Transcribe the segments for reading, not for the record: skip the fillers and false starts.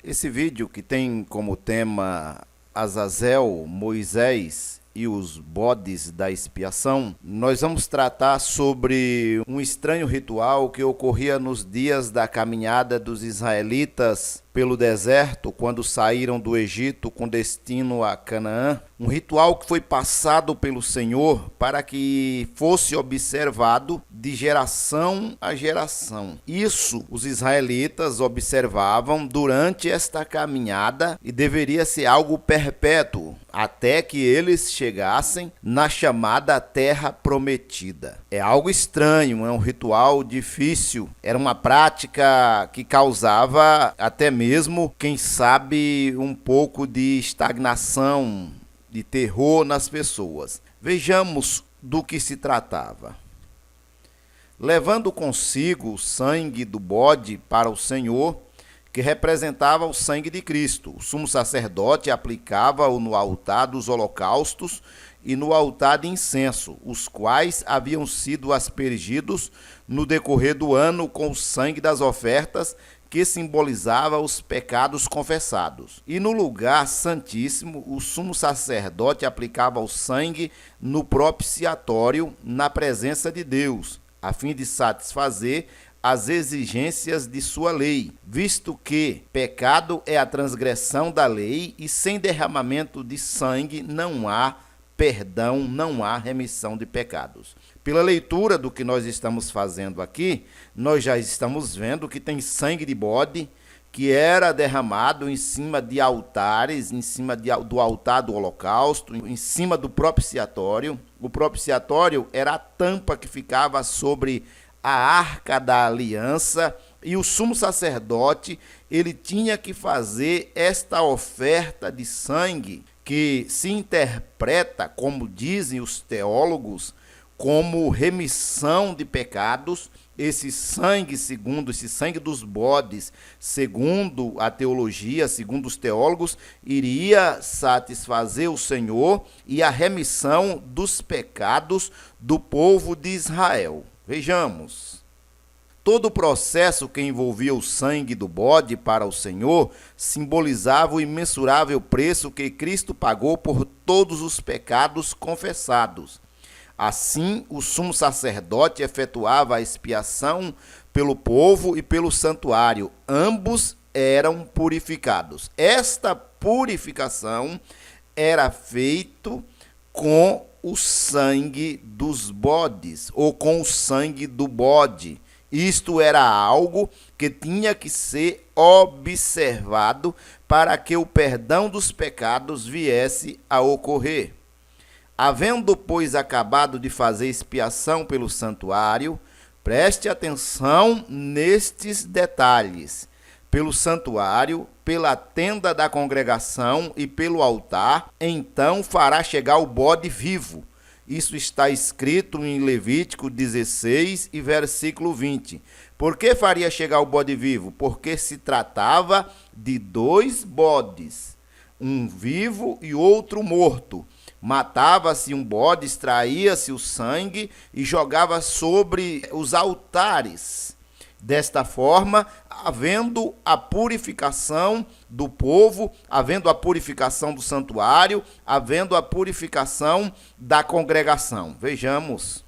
Esse vídeo que tem como tema Azazel, Moisés e os bodes da expiação, nós vamos tratar sobre um estranho ritual que ocorria nos dias da caminhada dos israelitas pelo deserto, quando saíram do Egito com destino a Canaã. Um ritual que foi passado pelo Senhor para que fosse observado de geração a geração. Isso os israelitas observavam durante esta caminhada e deveria ser algo perpétuo, até que eles chegassem na chamada Terra Prometida. É algo estranho, é um ritual difícil, era uma prática que causava até mesmo, quem sabe, um pouco de estagnação, de terror nas pessoas. Vejamos do que se tratava. Levando consigo o sangue do bode para o Senhor, que representava o sangue de Cristo, o sumo sacerdote aplicava-o no altar dos holocaustos e no altar de incenso, os quais haviam sido aspergidos no decorrer do ano com o sangue das ofertas, que simbolizava os pecados confessados. E no lugar santíssimo, o sumo sacerdote aplicava o sangue no propiciatório, na presença de Deus, a fim de satisfazer as exigências de sua lei, visto que pecado é a transgressão da lei e sem derramamento de sangue não há perdão, não há remissão de pecados. Pela leitura do que nós estamos fazendo aqui, nós já estamos vendo que tem sangue de bode que era derramado em cima de altares, em cima do altar do holocausto, em cima do propiciatório. O propiciatório era a tampa que ficava sobre a arca da aliança, e o sumo sacerdote, ele tinha que fazer esta oferta de sangue, que se interpreta, como dizem os teólogos, como remissão de pecados. Esse sangue dos bodes, segundo a teologia, segundo os teólogos, iria satisfazer o Senhor e a remissão dos pecados do povo de Israel. Vejamos. Todo o processo que envolvia o sangue do bode para o Senhor simbolizava o imensurável preço que Cristo pagou por todos os pecados confessados. Assim, o sumo sacerdote efetuava a expiação pelo povo e pelo santuário. Ambos eram purificados. Esta purificação era feita com o sangue dos bodes, ou com o sangue do bode. Isto era algo que tinha que ser observado para que o perdão dos pecados viesse a ocorrer. Havendo, pois, acabado de fazer expiação pelo santuário, preste atenção nestes detalhes. Pelo santuário, pela tenda da congregação e pelo altar, então fará chegar o bode vivo. Isso está escrito em Levítico 16 e versículo 20. Por que faria chegar o bode vivo? Porque se tratava de dois bodes, um vivo e outro morto. Matava-se um bode, extraía-se o sangue e jogava sobre os altares. Desta forma, havendo a purificação do povo, havendo a purificação do santuário, havendo a purificação da congregação. Vejamos.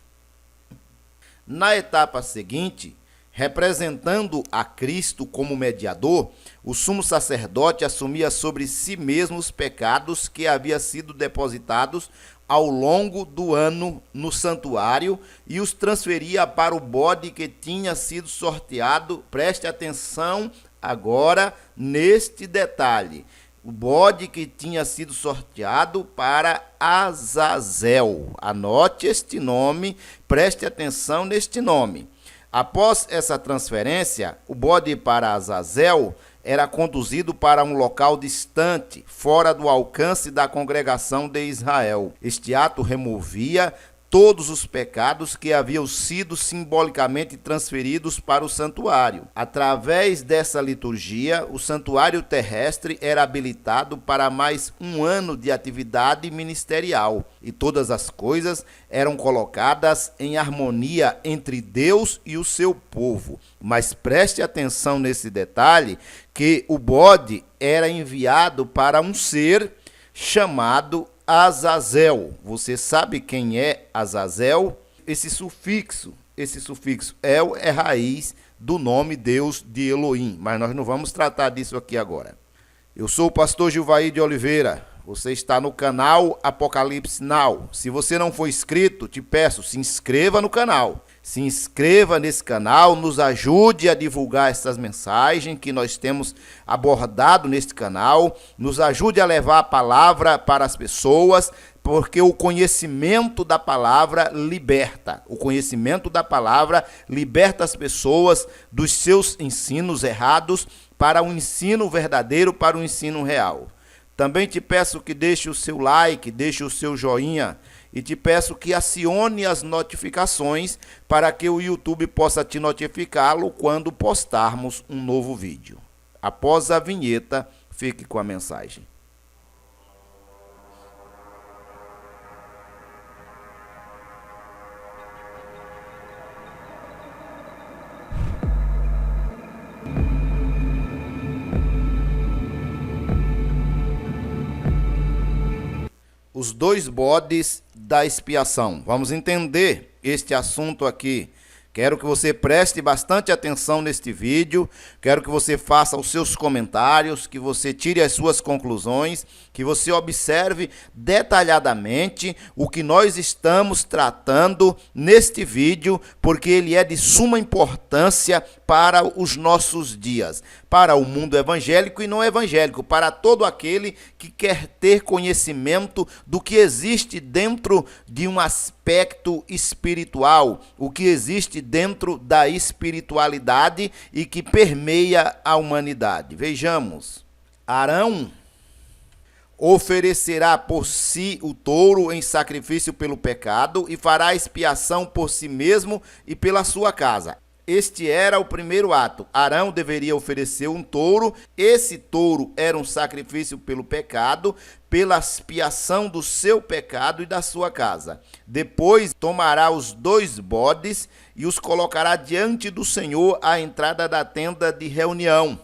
Na etapa seguinte, representando a Cristo como mediador, o sumo sacerdote assumia sobre si mesmo os pecados que haviam sido depositados ao longo do ano no santuário e os transferia para o bode que tinha sido sorteado. Preste atenção agora neste detalhe. O bode que tinha sido sorteado para Azazel. Anote este nome, preste atenção neste nome. Após essa transferência, o bode para Azazel era conduzido para um local distante, fora do alcance da congregação de Israel. Este ato removia todos os pecados que haviam sido simbolicamente transferidos para o santuário. Através dessa liturgia, o santuário terrestre era habilitado para mais um ano de atividade ministerial, e todas as coisas eram colocadas em harmonia entre Deus e o seu povo. Mas preste atenção nesse detalhe, que o bode era enviado para um ser chamado Azazel. Você sabe quem é Azazel? Esse sufixo El é raiz do nome Deus de Elohim, mas nós não vamos tratar disso aqui agora. Eu sou o pastor Gilvaí de Oliveira. Você está no canal Apocalipse Now. Se você não for inscrito, te peço, se inscreva no canal. Se inscreva nesse canal, nos ajude a divulgar essas mensagens que nós temos abordado neste canal. Nos ajude a levar a palavra para as pessoas, porque o conhecimento da palavra liberta. O conhecimento da palavra liberta as pessoas dos seus ensinos errados para um ensino verdadeiro, para um ensino real. Também te peço que deixe o seu like, deixe o seu joinha e te peço que acione as notificações para que o YouTube possa te notificá-lo quando postarmos um novo vídeo. Após a vinheta, fique com a mensagem. Os dois bodes da expiação. Vamos entender este assunto aqui. Quero que você preste bastante atenção neste vídeo, quero que você faça os seus comentários, que você tire as suas conclusões, que você observe detalhadamente o que nós estamos tratando neste vídeo, porque ele é de suma importância para os nossos dias, para o mundo evangélico e não evangélico, para todo aquele que quer ter conhecimento do que existe dentro de um aspecto espiritual, o que existe dentro da espiritualidade e que permeia a humanidade. Vejamos, Arão oferecerá por si o touro em sacrifício pelo pecado e fará expiação por si mesmo e pela sua casa. Este era o primeiro ato. Arão deveria oferecer um touro. Esse touro era um sacrifício pelo pecado, pela expiação do seu pecado e da sua casa. Depois tomará os dois bodes e os colocará diante do Senhor à entrada da tenda de reunião.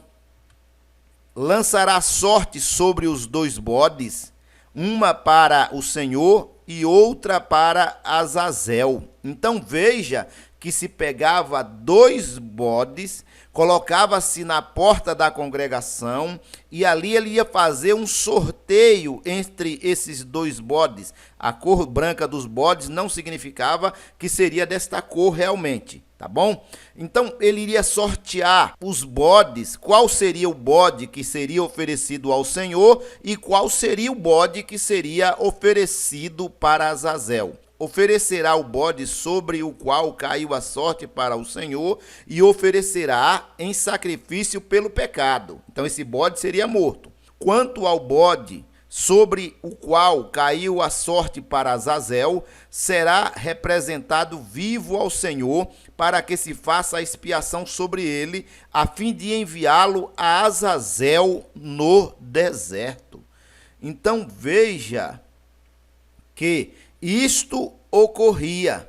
Lançará sorte sobre os dois bodes, uma para o Senhor e outra para Azazel. Então veja que se pegava dois bodes, colocava-se na porta da congregação e ali ele ia fazer um sorteio entre esses dois bodes. A cor branca dos bodes não significava que seria desta cor realmente, tá bom? Então ele iria sortear os bodes, qual seria o bode que seria oferecido ao Senhor e qual seria o bode que seria oferecido para Azazel. Oferecerá o bode sobre o qual caiu a sorte para o Senhor e oferecerá em sacrifício pelo pecado. Então esse bode seria morto. Quanto ao bode sobre o qual caiu a sorte para Azazel, será representado vivo ao Senhor para que se faça a expiação sobre ele, a fim de enviá-lo a Azazel no deserto. Então veja que isto ocorria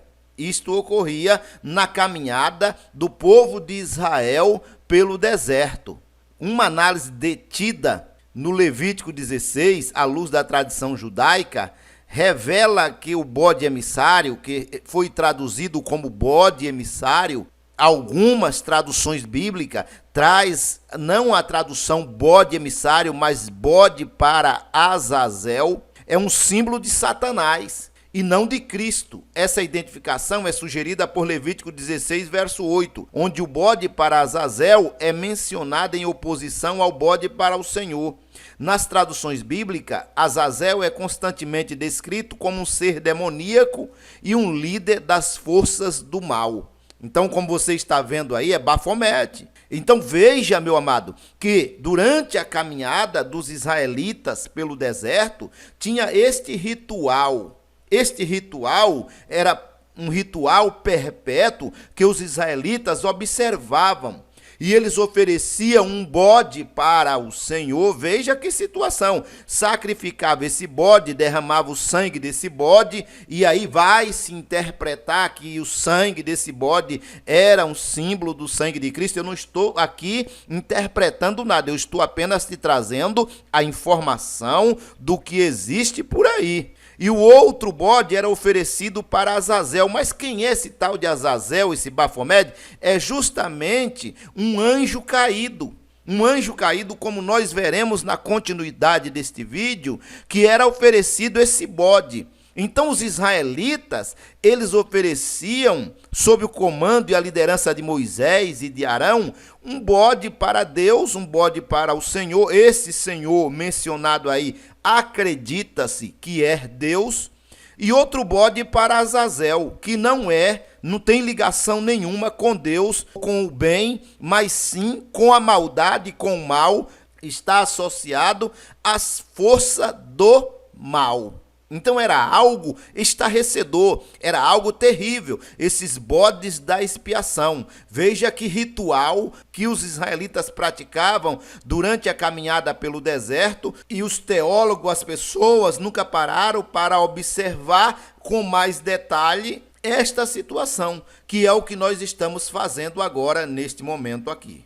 na caminhada do povo de Israel pelo deserto. Uma análise detida no Levítico 16, à luz da tradição judaica, revela que o bode emissário, que foi traduzido como bode emissário, algumas traduções bíblicas traz não a tradução bode emissário, mas bode para Azazel, é um símbolo de Satanás e não de Cristo. Essa identificação é sugerida por Levítico 16, verso 8, onde o bode para Azazel é mencionado em oposição ao bode para o Senhor. Nas traduções bíblicas, Azazel é constantemente descrito como um ser demoníaco e um líder das forças do mal. Então, como você está vendo aí, é Bafomete. Então veja, meu amado, que durante a caminhada dos israelitas pelo deserto, tinha este ritual. Este ritual era um ritual perpétuo que os israelitas observavam. E eles ofereciam um bode para o Senhor. Veja que situação. Sacrificava esse bode, derramava o sangue desse bode, e aí vai se interpretar que o sangue desse bode era um símbolo do sangue de Cristo. Eu não estou aqui interpretando nada, eu estou apenas te trazendo a informação do que existe por aí. E o outro bode era oferecido para Azazel. Mas quem é esse tal de Azazel, esse Bafomede? É justamente um anjo caído. Um anjo caído, como nós veremos na continuidade deste vídeo, que era oferecido esse bode. Então os israelitas, eles ofereciam, sob o comando e a liderança de Moisés e de Arão, um bode para Deus, um bode para o Senhor. Esse Senhor mencionado aí, acredita-se que é Deus. E outro bode para Azazel, que não tem ligação nenhuma com Deus, com o bem, mas sim com a maldade, com o mal, está associado às forças do mal. Então era algo estarrecedor, era algo terrível, esses bodes da expiação. Veja que ritual que os israelitas praticavam durante a caminhada pelo deserto, e os teólogos, as pessoas, nunca pararam para observar com mais detalhe esta situação, que é o que nós estamos fazendo agora neste momento aqui.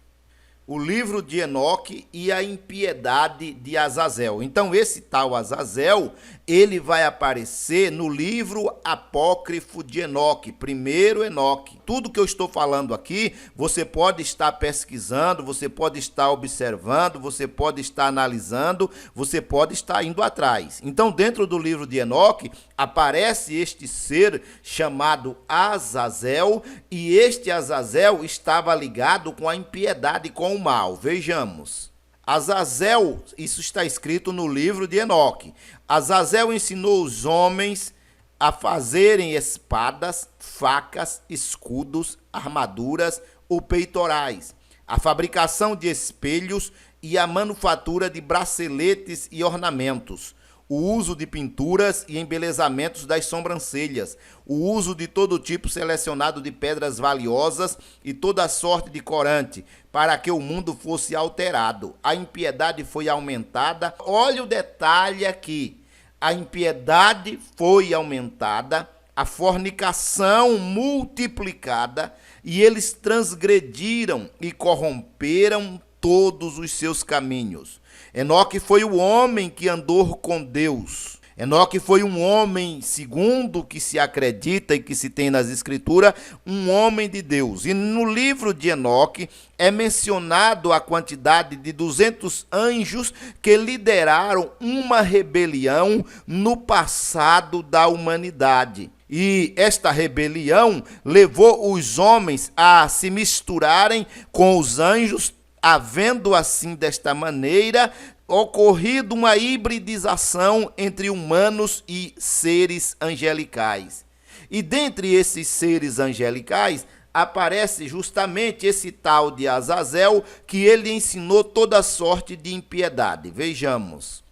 O livro de Enoque e a impiedade de Azazel. Então esse tal Azazel, ele vai aparecer no livro apócrifo de Enoque, primeiro Enoque. Tudo que eu estou falando aqui, você pode estar pesquisando, você pode estar observando, você pode estar analisando, você pode estar indo atrás. Então dentro do livro de Enoque, aparece este ser chamado Azazel, e este Azazel estava ligado com a impiedade, com o mal. Vejamos. Azazel, isso está escrito no livro de Enoque. Azazel ensinou os homens a fazerem espadas, facas, escudos, armaduras ou peitorais, a fabricação de espelhos e a manufatura de braceletes e ornamentos, o uso de pinturas e embelezamentos das sobrancelhas, o uso de todo tipo selecionado de pedras valiosas e toda sorte de corante, para que o mundo fosse alterado. A impiedade foi aumentada. Olha o detalhe aqui. A impiedade foi aumentada, a fornicação multiplicada, e eles transgrediram e corromperam todos os seus caminhos. Enoque foi o homem que andou com Deus. Enoque foi um homem, segundo o que se acredita e que se tem nas escrituras, um homem de Deus. E no livro de Enoque é mencionado a quantidade de 200 anjos que lideraram uma rebelião no passado da humanidade. E esta rebelião levou os homens a se misturarem com os anjos, havendo assim, desta maneira, ocorrido uma hibridização entre humanos e seres angelicais. E dentre esses seres angelicais, aparece justamente esse tal de Azazel, que ele ensinou toda sorte de impiedade. Vejamos.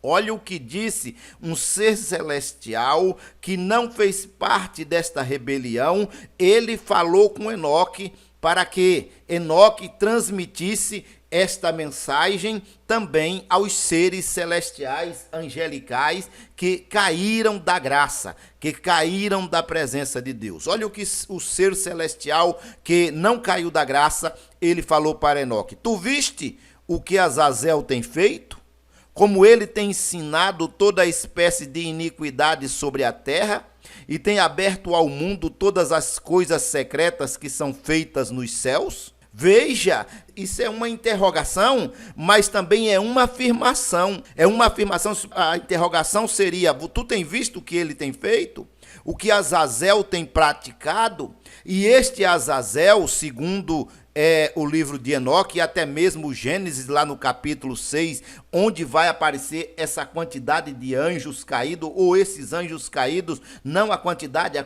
Olha o que disse um ser celestial que não fez parte desta rebelião. Ele falou com Enoque para que Enoque transmitisse esta mensagem também aos seres celestiais, angelicais, que caíram da graça, que caíram da presença de Deus. Olha o que o ser celestial que não caiu da graça, ele falou para Enoque: tu viste o que Azazel tem feito? Como ele tem ensinado toda espécie de iniquidade sobre a terra, e tem aberto ao mundo todas as coisas secretas que são feitas nos céus? Veja, isso é uma interrogação, mas também é uma afirmação. É uma afirmação. A interrogação seria: tu tem visto o que ele tem feito? O que Azazel tem praticado? E este Azazel, segundo o livro de Enoque, e até mesmo Gênesis, lá no capítulo 6, onde vai aparecer essa quantidade de anjos caídos, ou esses anjos caídos, não a quantidade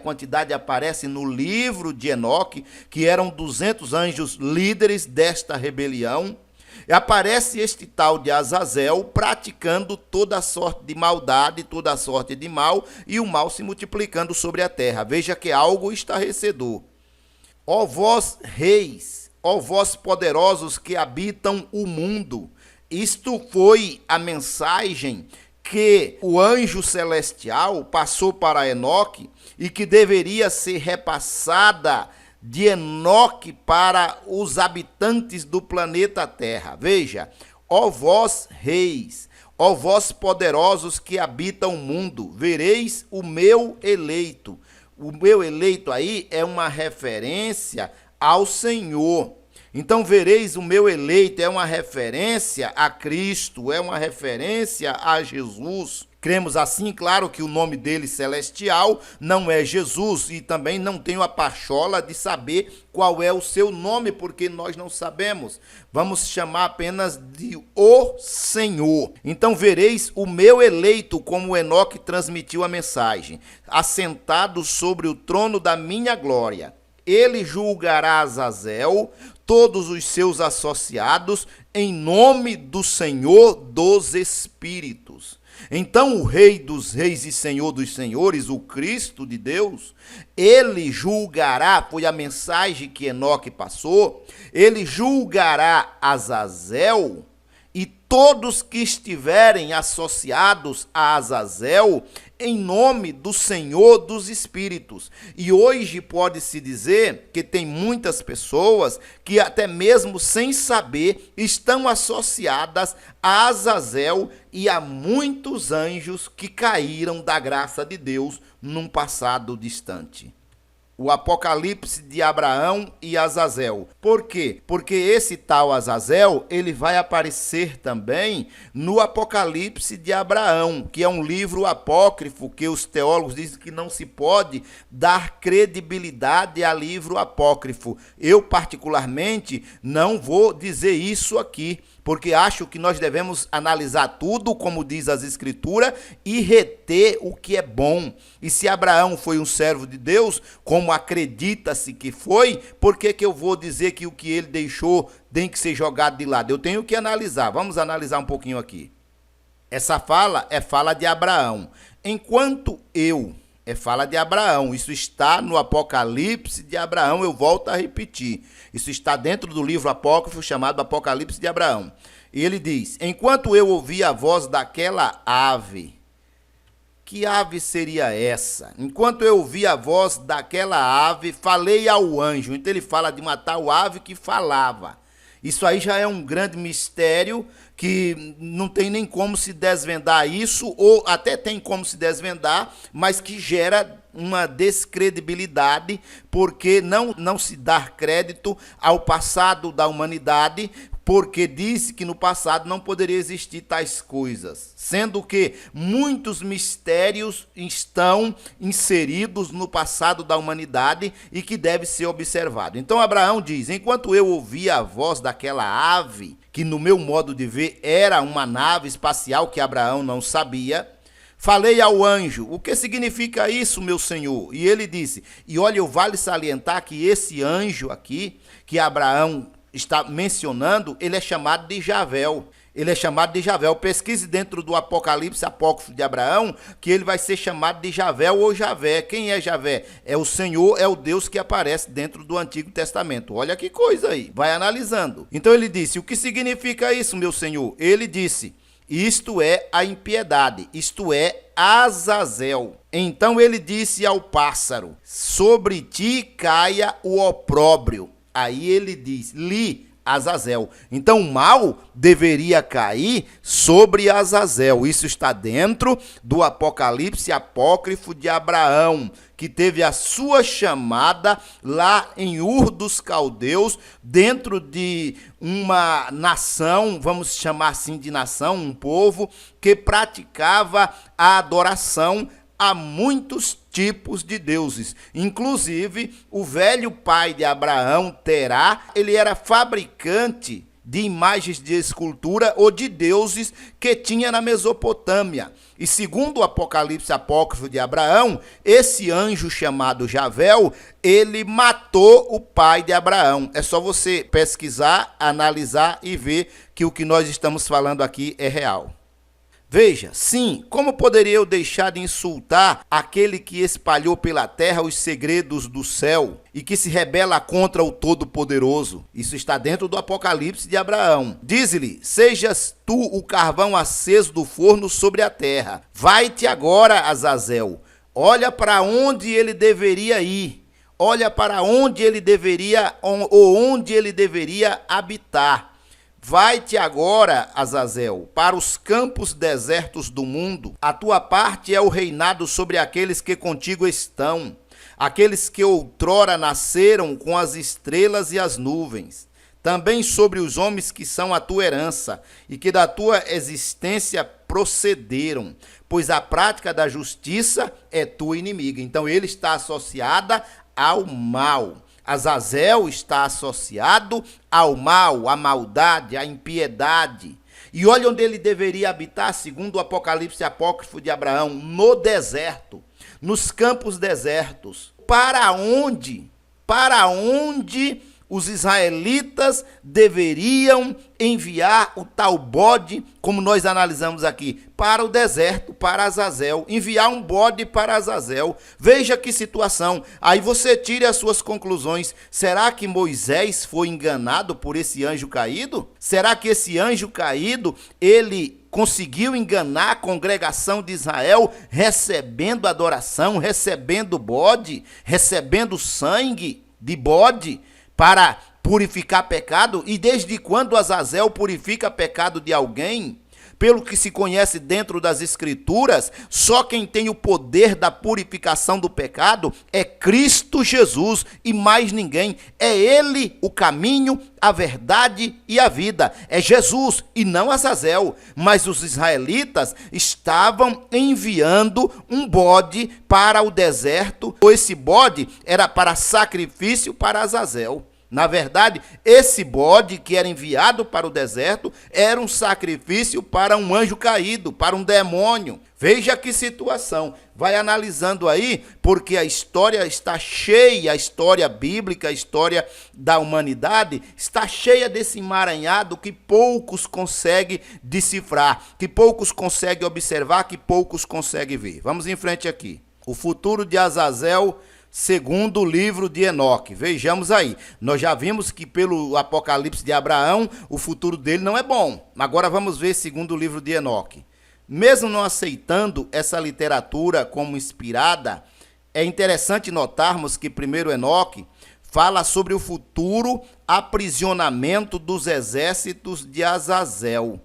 aparece no livro de Enoque, que eram 200 anjos líderes desta rebelião. aparece este tal de Azazel praticando toda sorte de maldade, toda sorte de mal, e o mal se multiplicando sobre a terra. Veja que é algo estarrecedor. Ó vós reis, ó vós poderosos que habitam o mundo. Isto foi a mensagem que o anjo celestial passou para Enoque e que deveria ser repassada de Enoque para os habitantes do planeta Terra. Veja, ó vós reis, ó vós poderosos que habitam o mundo, vereis o meu eleito. O meu eleito aí é uma referência ao Senhor. Então vereis o meu eleito é uma referência a Cristo, é uma referência a Jesus. Cremos assim, claro, que o nome dele celestial não é Jesus e também não tenho a pachola de saber qual é o seu nome, porque nós não sabemos. Vamos chamar apenas de o Senhor. Então vereis o meu eleito, como Enoque transmitiu a mensagem, assentado sobre o trono da minha glória. Ele julgará Azazel, todos os seus associados, em nome do Senhor dos Espíritos. Então o Rei dos Reis e Senhor dos Senhores, o Cristo de Deus, ele julgará, foi a mensagem que Enoque passou, ele julgará Azazel e todos que estiverem associados a Azazel, em nome do Senhor dos Espíritos. E hoje pode-se dizer que tem muitas pessoas que até mesmo sem saber estão associadas a Azazel e a muitos anjos que caíram da graça de Deus num passado distante. O Apocalipse de Abraão e Azazel. Por quê? Porque esse tal Azazel, ele vai aparecer também no Apocalipse de Abraão, que é um livro apócrifo que os teólogos dizem que não se pode dar credibilidade a livro apócrifo. Eu, particularmente, não vou dizer isso aqui, porque acho que nós devemos analisar tudo, como diz as Escrituras, e reter o que é bom. E se Abraão foi um servo de Deus, como acredita-se que foi, por que eu vou dizer que o que ele deixou tem que ser jogado de lado? Eu tenho que analisar. Vamos analisar um pouquinho aqui. Essa fala é fala de Abraão. Enquanto eu... É fala de Abraão, isso está no Apocalipse de Abraão, eu volto a repetir. Isso está dentro do livro apócrifo chamado Apocalipse de Abraão. E ele diz, enquanto eu ouvi a voz daquela ave, que ave seria essa? Enquanto eu ouvi a voz daquela ave, falei ao anjo. Então ele fala de uma tal ave que falava. Isso aí já é um grande mistério que não tem nem como se desvendar isso, ou até tem como se desvendar, mas que gera uma descredibilidade, porque não se dá crédito ao passado da humanidade, porque disse que no passado não poderia existir tais coisas, sendo que muitos mistérios estão inseridos no passado da humanidade e que deve ser observado. Então Abraão diz, enquanto eu ouvia a voz daquela ave, que no meu modo de ver era uma nave espacial que Abraão não sabia, falei ao anjo, o que significa isso, meu senhor? E ele disse, e olha, vale salientar que esse anjo aqui, que Abraão está mencionando, ele é chamado de Javel. Ele é chamado de Javel. Pesquise dentro do Apocalipse apócrifo de Abraão, que ele vai ser chamado de Javel ou Javé. Quem é Javé? É o Senhor, é o Deus que aparece dentro do Antigo Testamento. Olha que coisa aí. Vai analisando. Então ele disse, o que significa isso, meu Senhor? Ele disse, isto é a impiedade, isto é Azazel. Então ele disse ao pássaro, sobre ti caia o opróbrio. Aí ele diz, li Azazel. Então o mal deveria cair sobre Azazel. Isso está dentro do Apocalipse apócrifo de Abraão, que teve a sua chamada lá em Ur dos Caldeus, dentro de uma nação, vamos chamar assim de nação, um povo que praticava a adoração a muitos tipos de deuses. Inclusive, o velho pai de Abraão, Terá, ele era fabricante de imagens de escultura ou de deuses que tinha na Mesopotâmia. E segundo o Apocalipse apócrifo de Abraão, esse anjo chamado Javel, ele matou o pai de Abraão. É só você pesquisar, analisar e ver que o que nós estamos falando aqui é real. Veja, sim, como poderia eu deixar de insultar aquele que espalhou pela terra os segredos do céu e que se rebela contra o Todo-Poderoso? Isso está dentro do Apocalipse de Abraão. Diz-lhe: sejas tu o carvão aceso do forno sobre a terra. Vai-te agora, Azazel. Olha para onde ele deveria ir. Olha para onde ele deveria, ou onde ele deveria habitar. Vai-te agora, Azazel, para os campos desertos do mundo. A tua parte é o reinado sobre aqueles que contigo estão, aqueles que outrora nasceram com as estrelas e as nuvens. Também sobre os homens que são a tua herança e que da tua existência procederam, pois a prática da justiça é tua inimiga. Então ele está associada ao mal. Azazel está associado ao mal, à maldade, à impiedade. E olha onde ele deveria habitar, segundo o Apocalipse apócrifo de Abraão: no deserto, nos campos desertos. Para onde os israelitas deveriam enviar o tal bode, como nós analisamos aqui? Para o deserto, para Azazel. Enviar um bode para Azazel. Veja que situação. Aí você tire as suas conclusões. Será que Moisés foi enganado por esse anjo caído? Será que esse anjo caído, ele conseguiu enganar a congregação de Israel, recebendo adoração, recebendo bode, recebendo sangue de bode, para purificar pecado? E desde quando Azazel purifica pecado de alguém? Pelo que se conhece dentro das Escrituras, só quem tem o poder da purificação do pecado é Cristo Jesus e mais ninguém. É Ele o caminho, a verdade e a vida. É Jesus e não Azazel. Mas os israelitas estavam enviando um bode para o deserto. Esse bode era para sacrifício para Azazel. Na verdade, esse bode que era enviado para o deserto era um sacrifício para um anjo caído, para um demônio. Veja que situação. Vai analisando aí, porque a história está cheia, a história bíblica, a história da humanidade, está cheia desse emaranhado que poucos conseguem decifrar, que poucos conseguem observar, que poucos conseguem ver. Vamos em frente aqui. O futuro de Azazel, segundo o livro de Enoque. Vejamos aí, nós já vimos que pelo Apocalipse de Abraão, o futuro dele não é bom. Agora vamos ver segundo o livro de Enoque. Mesmo não aceitando essa literatura como inspirada, é interessante notarmos que primeiro Enoque fala sobre o futuro aprisionamento dos exércitos de Azazel.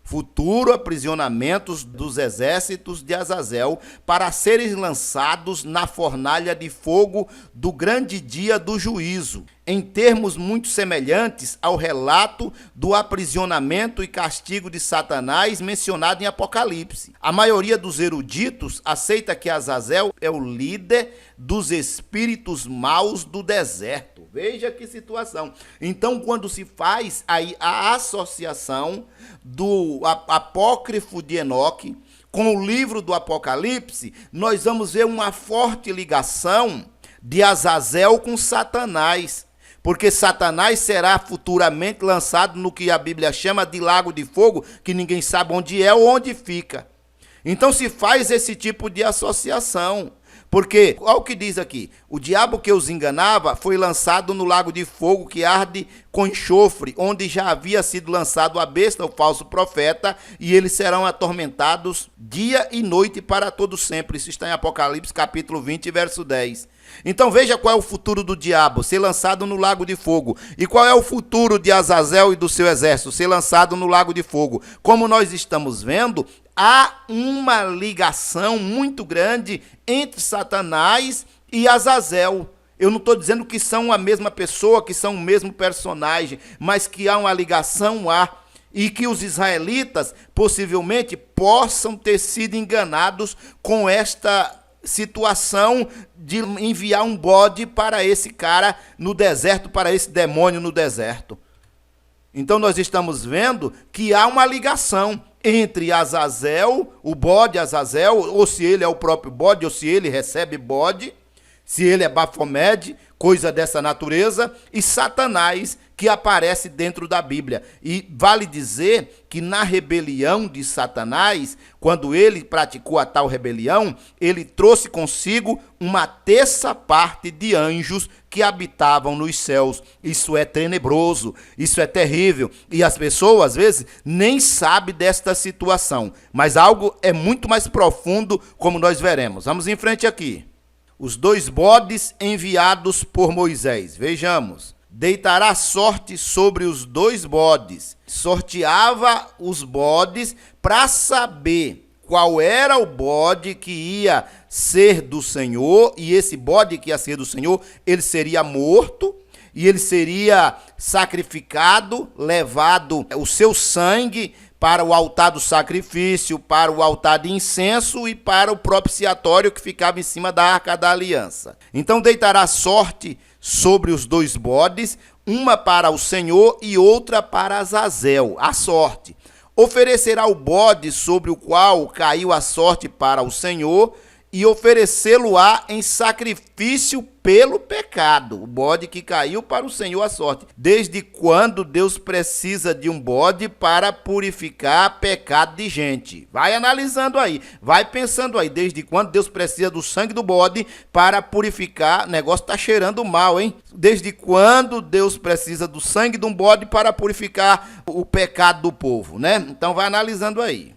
Futuro aprisionamento dos exércitos de Azazel para serem lançados na fornalha de fogo do grande dia do juízo, em termos muito semelhantes ao relato do aprisionamento e castigo de Satanás mencionado em Apocalipse. A maioria dos eruditos aceita que Azazel é o líder dos espíritos maus do deserto. Veja que situação. Então, quando se faz aí a associação do apócrifo de Enoque com o livro do Apocalipse, nós vamos ver uma forte ligação de Azazel com Satanás, porque Satanás será futuramente lançado no que a Bíblia chama de lago de fogo, que ninguém sabe onde é ou onde fica. Então se faz esse tipo de associação. Porque, olha o que diz aqui: o diabo que os enganava foi lançado no lago de fogo que arde com enxofre, onde já havia sido lançado a besta, o falso profeta, e eles serão atormentados dia e noite para todo sempre. Isso está em Apocalipse capítulo 20, verso 10. Então veja qual é o futuro do diabo: ser lançado no lago de fogo. E qual é o futuro de Azazel e do seu exército? Ser lançado no lago de fogo. Como nós estamos vendo, há uma ligação muito grande entre Satanás e Azazel. Eu não estou dizendo que são a mesma pessoa, que são o mesmo personagem, mas que há uma ligação, e que os israelitas possivelmente possam ter sido enganados com esta situação de enviar um bode para esse cara no deserto, para esse demônio no deserto. Então nós estamos vendo que há uma ligação entre Azazel, o bode Azazel, ou se ele é o próprio bode, ou se ele recebe bode, se ele é Bafomede, coisa dessa natureza, e Satanás, que aparece dentro da Bíblia. E vale dizer que na rebelião de Satanás, quando ele praticou a tal rebelião, ele trouxe consigo uma terça parte de anjos que habitavam nos céus. Isso é tenebroso, isso é terrível. E as pessoas, às vezes, nem sabem desta situação. Mas algo é muito mais profundo, como nós veremos. Vamos em frente aqui. Os 2 bodes enviados por Moisés. Vejamos. Deitará sorte sobre os 2 bodes. Sorteava os bodes para saber qual era o bode que ia ser do Senhor. E esse bode que ia ser do Senhor, ele seria morto. E ele seria sacrificado, levado o seu sangue para o altar do sacrifício, para o altar de incenso e para o propiciatório que ficava em cima da Arca da Aliança. Então deitará sorte sobre os 2 bodes, uma para o Senhor e outra para Azazel, a sorte. Oferecerá o bode sobre o qual caiu a sorte para o Senhor e oferecê-lo-á em sacrifício pelo pecado. O bode que caiu para o Senhor a sorte. Desde quando Deus precisa de um bode para purificar pecado de gente? Vai analisando aí, vai pensando aí. Desde quando Deus precisa do sangue do bode para purificar? O negócio está cheirando mal, hein? Desde quando Deus precisa do sangue de um bode para purificar o pecado do povo, né? Então vai analisando aí.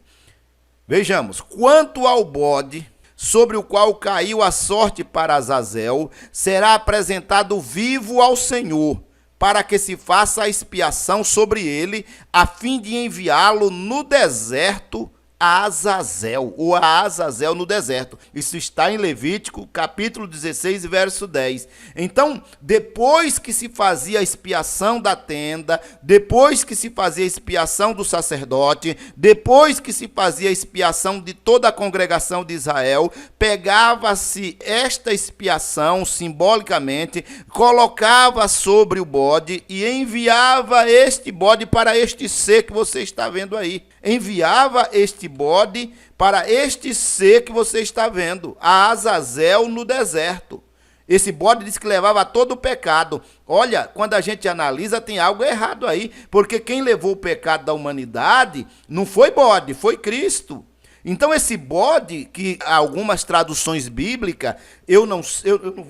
Vejamos. Quanto ao bode sobre o qual caiu a sorte para Azazel, será apresentado vivo ao Senhor, para que se faça a expiação sobre ele, a fim de enviá-lo no deserto a Azazel, ou a Azazel no deserto. Isso está em Levítico, capítulo 16, verso 10. Então, depois que se fazia a expiação da tenda, depois que se fazia a expiação do sacerdote, depois que se fazia a expiação de toda a congregação de Israel, pegava-se esta expiação, simbolicamente, colocava sobre o bode e enviava este bode para este ser que você está vendo aí. Enviava este bode para este ser que você está vendo, a Azazel no deserto. Esse bode diz que levava todo o pecado. Olha, quando a gente analisa, tem algo errado aí, porque quem levou o pecado da humanidade não foi bode, foi Cristo. Então esse bode, que algumas traduções bíblicas, eu não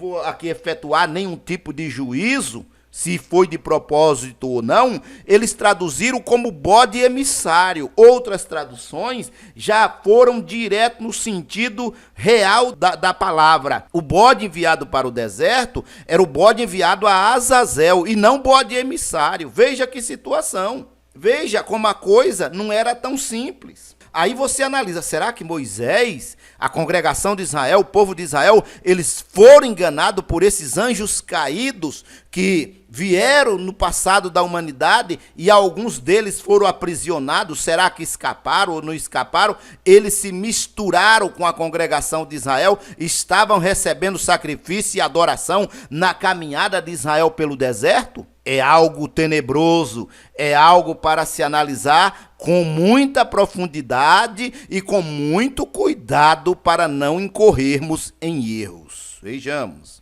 vou aqui efetuar nenhum tipo de juízo, se foi de propósito ou não, eles traduziram como bode emissário. Outras traduções já foram direto no sentido real da palavra. O bode enviado para o deserto era o bode enviado a Azazel e não bode emissário. Veja que situação. Veja como a coisa não era tão simples. Aí você analisa, será que Moisés, a congregação de Israel, o povo de Israel, eles foram enganados por esses anjos caídos que vieram no passado da humanidade e alguns deles foram aprisionados? Será que escaparam ou não escaparam? Eles se misturaram com a congregação de Israel, estavam recebendo sacrifício e adoração na caminhada de Israel pelo deserto? É algo tenebroso, é algo para se analisar com muita profundidade e com muito cuidado para não incorrermos em erros. Vejamos.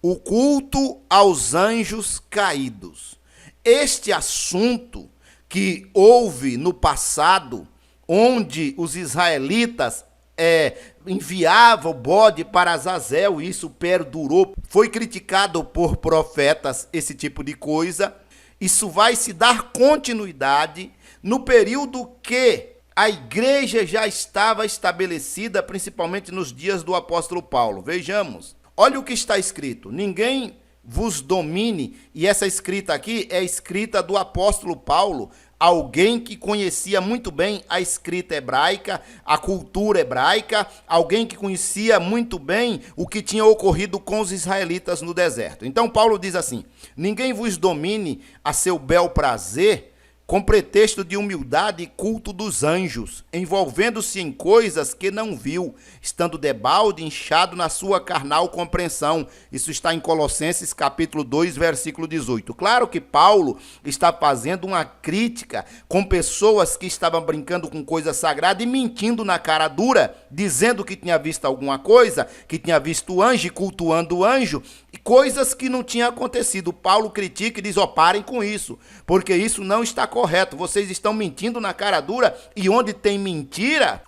O culto aos anjos caídos. Este assunto que houve no passado, onde os israelitas enviava o bode para Azazel, e isso perdurou, foi criticado por profetas, esse tipo de coisa. Isso vai se dar continuidade no período que a igreja já estava estabelecida, principalmente nos dias do apóstolo Paulo. Vejamos, olha o que está escrito: ninguém vos domine, e essa escrita aqui é a escrita do apóstolo Paulo, alguém que conhecia muito bem a escrita hebraica, a cultura hebraica, alguém que conhecia muito bem o que tinha ocorrido com os israelitas no deserto. Então Paulo diz assim: ninguém vos domine a seu bel prazer, com pretexto de humildade e culto dos anjos, envolvendo-se em coisas que não viu, estando debalde inchado na sua carnal compreensão. Isso está em Colossenses capítulo 2, versículo 18. Claro que Paulo está fazendo uma crítica com pessoas que estavam brincando com coisa sagrada e mentindo na cara dura, dizendo que tinha visto alguma coisa, que tinha visto o anjo e cultuando o anjo, e coisas que não tinham acontecido. Paulo critica e diz, parem com isso, porque isso não está correto, vocês estão mentindo na cara dura, e onde tem mentira,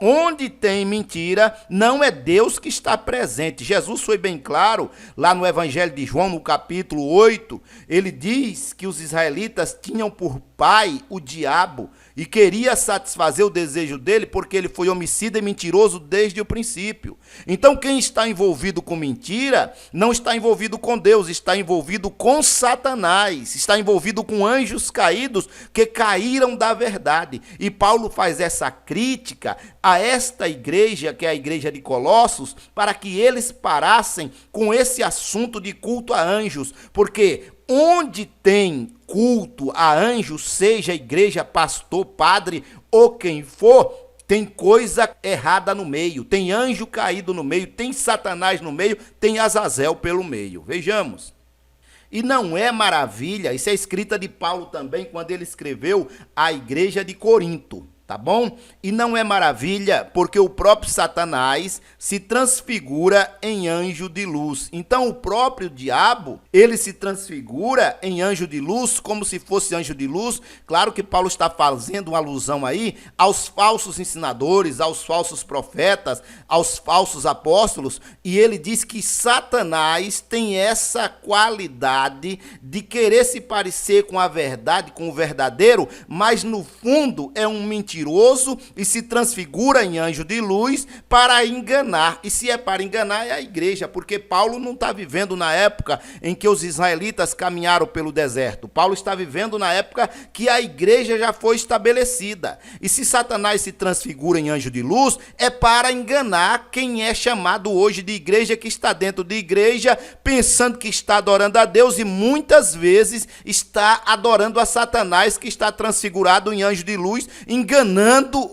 não é Deus que está presente. Jesus foi bem claro, lá no Evangelho de João, no capítulo 8, ele diz que os israelitas tinham por pai o diabo, e queria satisfazer o desejo dele, porque ele foi homicida e mentiroso desde o princípio. Então quem está envolvido com mentira, não está envolvido com Deus, está envolvido com Satanás, está envolvido com anjos caídos que caíram da verdade. E Paulo faz essa crítica a esta igreja, que é a igreja de Colossos, para que eles parassem com esse assunto de culto a anjos, porque onde tem culto a anjos, seja igreja, pastor, padre ou quem for, tem coisa errada no meio, tem anjo caído no meio, tem Satanás no meio, tem Azazel pelo meio. Vejamos. E não é maravilha, isso é escrita de Paulo também, quando ele escreveu à igreja de Corinto. Tá bom? E não é maravilha, porque o próprio Satanás se transfigura em anjo de luz. Então, o próprio diabo, ele se transfigura em anjo de luz, como se fosse anjo de luz. Claro que Paulo está fazendo uma alusão aí aos falsos ensinadores, aos falsos profetas, aos falsos apóstolos. E ele diz que Satanás tem essa qualidade de querer se parecer com a verdade, com o verdadeiro, mas no fundo é um mentiroso e se transfigura em anjo de luz para enganar. E se é para enganar, é a igreja, porque Paulo não está vivendo na época em que os israelitas caminharam pelo deserto. Paulo está vivendo na época que a igreja já foi estabelecida. E se Satanás se transfigura em anjo de luz, é para enganar quem é chamado hoje de igreja, que está dentro de igreja, pensando que está adorando a Deus e muitas vezes está adorando a Satanás, que está transfigurado em anjo de luz, enganando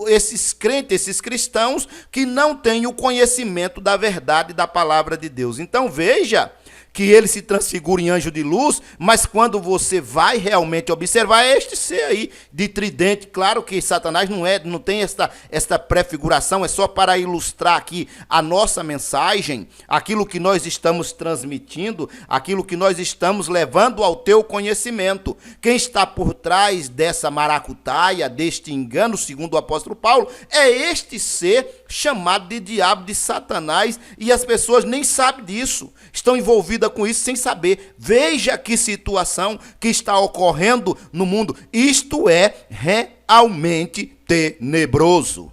esses crentes, esses cristãos que não têm o conhecimento da verdade da palavra de Deus. Então veja que ele se transfigura em anjo de luz, mas quando você vai realmente observar, é este ser aí de tridente. Claro que Satanás não tem esta prefiguração, é só para ilustrar aqui a nossa mensagem, aquilo que nós estamos transmitindo, aquilo que nós estamos levando ao teu conhecimento. Quem está por trás dessa maracutaia, deste engano, segundo o apóstolo Paulo, é este ser chamado de diabo, de Satanás, e as pessoas nem sabem disso, estão envolvidas com isso sem saber. Veja que situação que está ocorrendo no mundo. Isto é realmente tenebroso.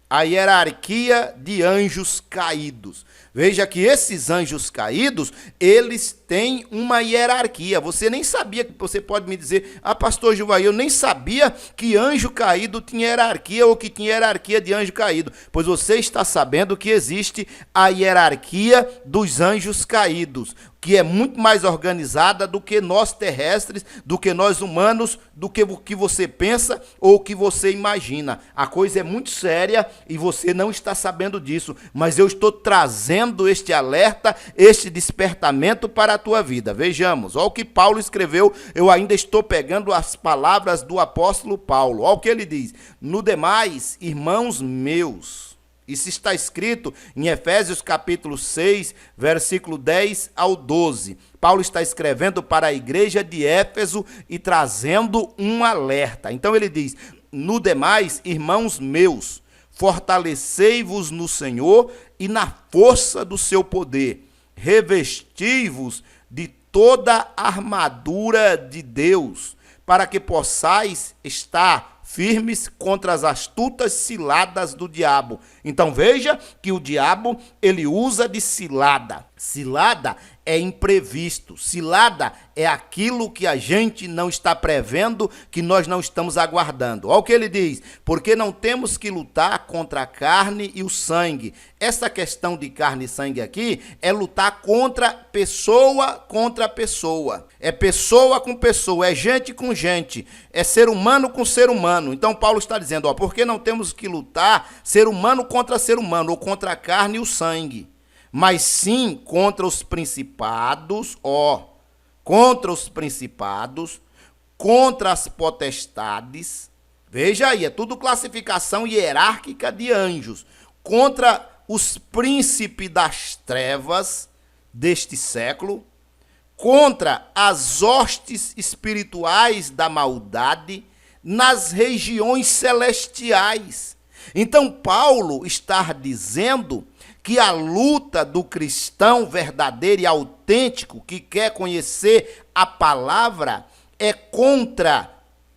A hierarquia de anjos caídos. Veja que esses anjos caídos, eles têm uma hierarquia. Você nem sabia, você pode me dizer, pastor Gilvaí, eu nem sabia que anjo caído tinha hierarquia ou que tinha hierarquia de anjo caído. Pois você está sabendo que existe a hierarquia dos anjos caídos, que é muito mais organizada do que nós terrestres, do que nós humanos, do que o que você pensa ou o que você imagina. A coisa é muito séria e você não está sabendo disso, mas eu estou trazendo este alerta, este despertamento para a tua vida. Vejamos, olha o que Paulo escreveu, eu ainda estou pegando as palavras do apóstolo Paulo. Olha o que ele diz: no demais, irmãos meus. Isso está escrito em Efésios capítulo 6, versículo 10 ao 12. Paulo está escrevendo para a igreja de Éfeso e trazendo um alerta. Então ele diz: no demais, irmãos meus, fortalecei-vos no Senhor e na força do seu poder. Revesti-vos de toda a armadura de Deus, para que possais estar firmes contra as astutas ciladas do diabo. Então veja que o diabo, ele usa de cilada. Cilada é imprevisto. Cilada é aquilo que a gente não está prevendo, que nós não estamos aguardando. Olha o que ele diz: porque não temos que lutar contra a carne e o sangue. Essa questão de carne e sangue aqui é lutar contra pessoa, é pessoa com pessoa, é gente com gente, é ser humano com ser humano. Então Paulo está dizendo, porque não temos que lutar ser humano, ou contra a carne e o sangue, mas sim contra os principados, contra as potestades. Veja aí, é tudo classificação hierárquica de anjos. Contra os príncipes das trevas deste século, contra as hostes espirituais da maldade nas regiões celestiais. Então Paulo está dizendo que a luta do cristão verdadeiro e autêntico que quer conhecer a palavra é contra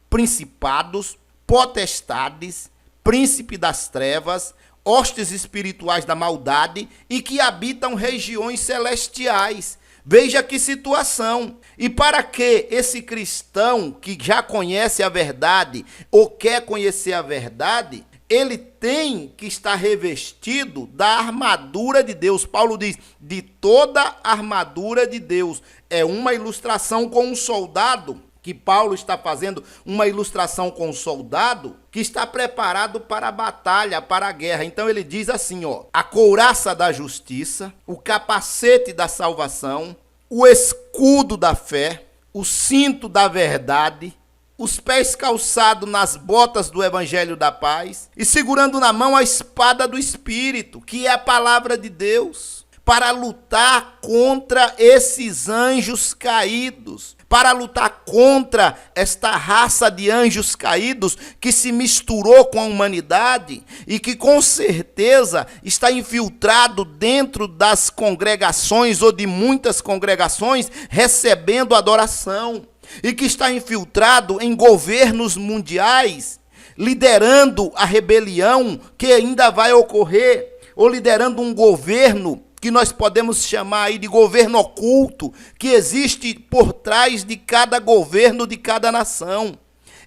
principados, potestades, príncipe das trevas, hostes espirituais da maldade e que habitam regiões celestiais. Veja que situação. E para que esse cristão que já conhece a verdade ou quer conhecer a verdade, ele tem que estar revestido da armadura de Deus. Paulo diz, de toda a armadura de Deus. É uma ilustração com um soldado, que Paulo está fazendo uma ilustração com um soldado que está preparado para a batalha, para a guerra. Então ele diz assim, a couraça da justiça, o capacete da salvação, o escudo da fé, o cinto da verdade, os pés calçados nas botas do evangelho da paz e segurando na mão a espada do Espírito, que é a palavra de Deus, para lutar contra esses anjos caídos, para lutar contra esta raça de anjos caídos que se misturou com a humanidade e que com certeza está infiltrado dentro das congregações ou de muitas congregações recebendo adoração. E que está infiltrado em governos mundiais, liderando a rebelião que ainda vai ocorrer, ou liderando um governo que nós podemos chamar aí de governo oculto, que existe por trás de cada governo de cada nação.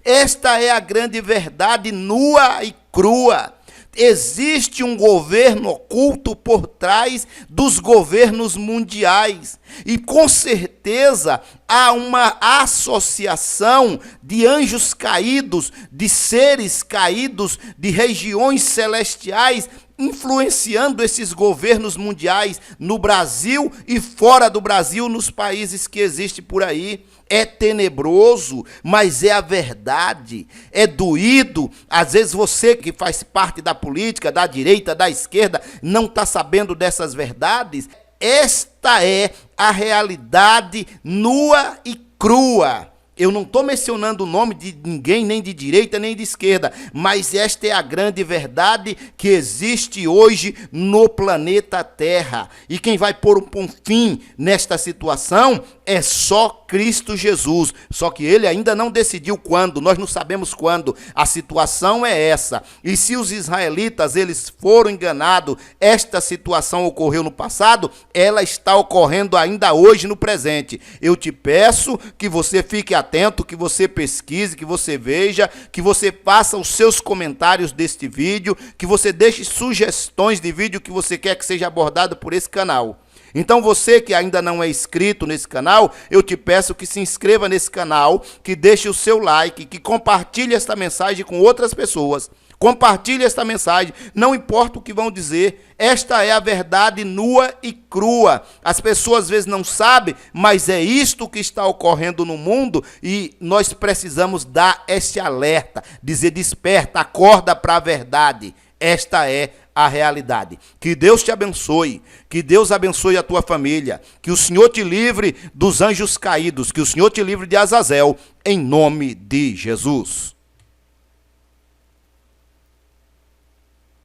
Esta é a grande verdade nua e crua. Existe um governo oculto por trás dos governos mundiais. E com certeza há uma associação de anjos caídos, de seres caídos, de regiões celestiais, influenciando esses governos mundiais no Brasil e fora do Brasil, nos países que existem por aí. É tenebroso, mas é a verdade. É doído. Às vezes você que faz parte da política, da direita, da esquerda, não está sabendo dessas verdades. Esta é a realidade nua e crua. Eu não estou mencionando o nome de ninguém, nem de direita, nem de esquerda, mas esta é a grande verdade que existe hoje no planeta Terra. E quem vai pôr um fim nesta situação é só Cristo Jesus. Só que ele ainda não decidiu quando, nós não sabemos quando. A situação é essa. E se os israelitas eles foram enganados, esta situação ocorreu no passado, ela está ocorrendo ainda hoje no presente. Eu te peço que você fique atento, que você pesquise, que você veja, que você faça os seus comentários deste vídeo, que você deixe sugestões de vídeo que você quer que seja abordado por esse canal. Então você que ainda não é inscrito nesse canal, eu te peço que se inscreva nesse canal, que deixe o seu like, que compartilhe esta mensagem com outras pessoas. Compartilhe esta mensagem, não importa o que vão dizer, esta é a verdade nua e crua. As pessoas às vezes não sabem, mas é isto que está ocorrendo no mundo e nós precisamos dar esse alerta, dizer desperta, acorda para a verdade. Esta é a realidade. Que Deus te abençoe, que Deus abençoe a tua família, que o Senhor te livre dos anjos caídos, que o Senhor te livre de Azazel, em nome de Jesus.